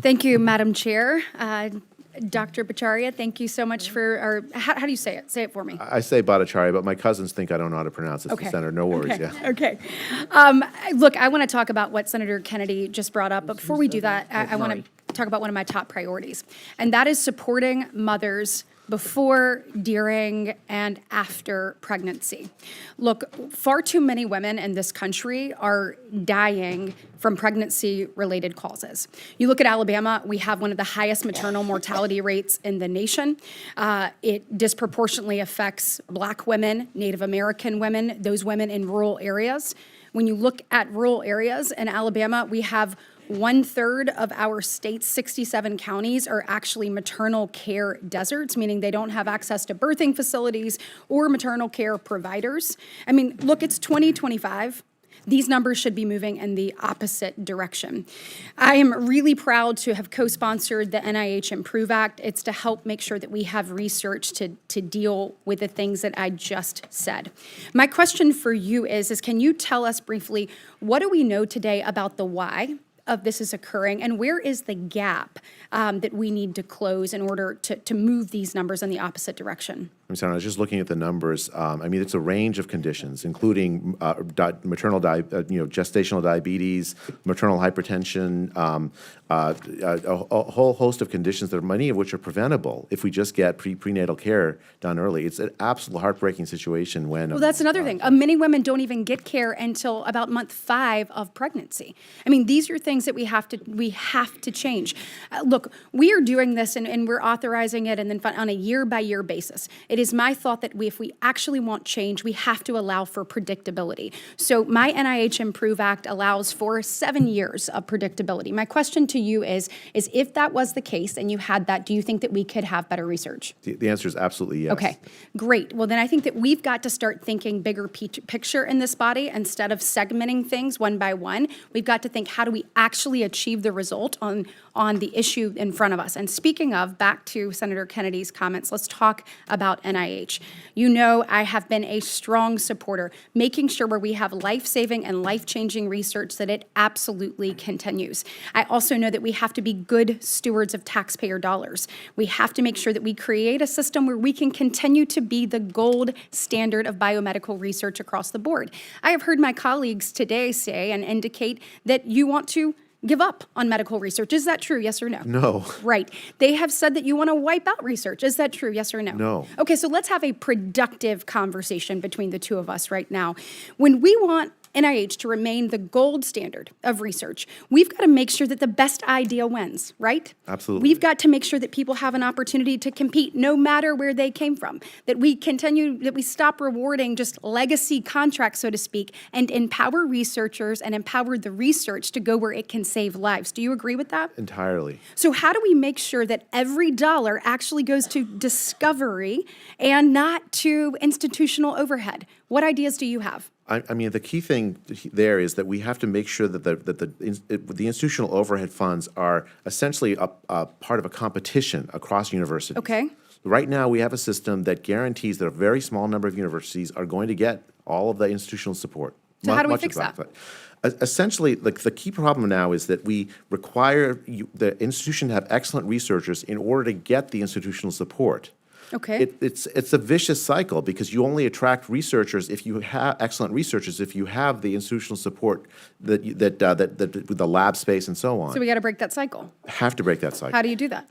Thank you, Madam Chair. Dr. Bhattacharya, thank you so much for, or how do you say it? Say it for me. I say Bhattacharya, but my cousins think I don't know how to pronounce it, Okay. Senator. No worries, Okay. yeah. Okay. Look, I want to talk about what Senator Kennedy just brought up, but before we do that, I want to talk about one of my top priorities, and that is supporting mothers before, during, and after pregnancy. Look, far too many women in this country are dying from pregnancy-related causes. You look at Alabama, we have one of the highest maternal mortality rates in the nation. It disproportionately affects Black women, Native American women, those women in rural areas. When you look at rural areas in Alabama, we have 1/3 of our state's 67 counties are actually maternal care deserts, meaning they don't have access to birthing facilities or maternal care providers. I mean, look, it's 2025. These numbers should be moving in the opposite direction. I am really proud to have co-sponsored the NIH Improve Act. It's to help make sure that we have research to deal with the things that I just said. My question for you is can you tell us briefly, what do we know today about the why of this is occurring, and where is the gap that we need to close in order to move these numbers in the opposite direction? I'm sorry, I was just looking at the numbers. I mean, it's a range of conditions, including maternal, gestational diabetes, maternal hypertension, a whole host of conditions that many of which are preventable if we just get prenatal care done early. It's an absolute heartbreaking situation when. Well, that's another thing. Many women don't even get care until about month 5 of pregnancy. I mean, these are things that we have to change. Look, we are doing this and we're authorizing it and then on a year-by-year basis. It is my thought that if we actually want change, we have to allow for predictability. So my NIH Improve Act allows for 7 years of predictability. My question to you is if that was the case and you had that, do you think that we could have better research? The answer is absolutely yes. Okay, great. Well, then I think that we've got to start thinking bigger picture in this body instead of segmenting things one by one. We've got to think, how do we actually achieve the result on the issue in front of us? And speaking of, back to Senator Kennedy's comments, let's talk about NIH. You know, I have been a strong supporter, making sure where we have life-saving and life-changing research that it absolutely continues. I also know that we have to be good stewards of taxpayer dollars. We have to make sure that we create a system where we can continue to be the gold standard of biomedical research across the board. I have heard my colleagues today say and indicate that you want to give up on medical research. Is that true, yes or no? No. Right. They have said that you want to wipe out research. Is that true, yes or no? No. Okay, so let's have a productive conversation between the two of us right now. When we want NIH to remain the gold standard of research, we've got to make sure that the best idea wins, right? Absolutely. We've got to make sure that people have an opportunity to compete no matter where they came from, that we stop rewarding just legacy contracts, so to speak, and empower researchers and empower the research to go where it can save lives. Do you agree with that? Entirely. So how do we make sure that every dollar actually goes to discovery and not to institutional overhead? What ideas do you have? I mean, the key thing there is that we have to make sure that the institutional overhead funds are essentially a part of a competition across universities. Okay. Right now, we have a system that guarantees that a very small number of universities are going to get all of the institutional support. So how do we fix that? Essentially, the key problem now is that we require the institution to have excellent researchers in order to get the institutional support. Okay. It's a vicious cycle because you only attract researchers if you have excellent researchers, if you have the institutional support that the lab space and so on. So we got to break that cycle. Have to break that cycle. How do you do that?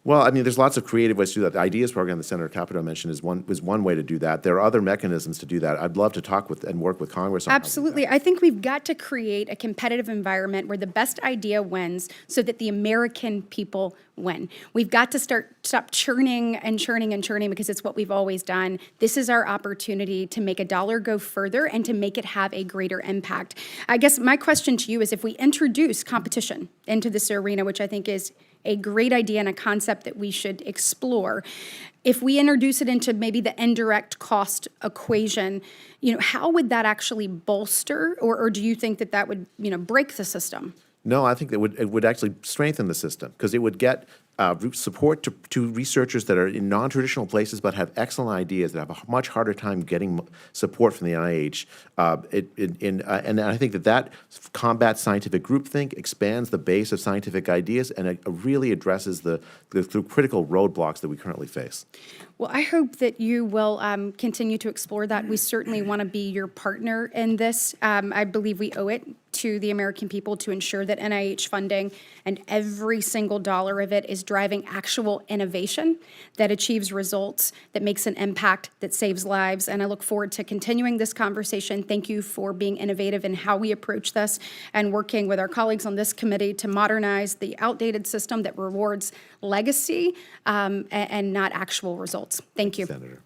Well, I mean, there's lots of creative ways to do that. The IDEAS program that Senator Capito mentioned is one way to do that. There are other mechanisms to do that. I'd love to talk with and work with Congress on Absolutely. I think we've got to create a competitive environment where the best idea wins so that the American people win. We've got to stop churning and churning and churning because it's what we've always done. This is our opportunity to make a dollar go further and to make it have a greater impact. I guess my question to you is if we introduce competition into this arena, which I think is a great idea and a concept that we should explore, if we introduce it into maybe the indirect cost equation, how would that actually bolster or do you think that would, break the system? No, I think it would actually strengthen the system because it would get support to researchers that are in non-traditional places but have excellent ideas that have a much harder time getting support from the NIH. And I think that combats scientific groupthink, expands the base of scientific ideas, and it really addresses the critical roadblocks that we currently face. Well, I hope that you will continue to explore that. We certainly want to be your partner in this. I believe we owe it to the American people to ensure that NIH funding and every single dollar of it is driving actual innovation that achieves results, that makes an impact, that saves lives. And I look forward to continuing this conversation. Thank you for being innovative in how we approach this and working with our colleagues on this committee to modernize the outdated system that rewards legacy and not actual results. Thank you. Senator.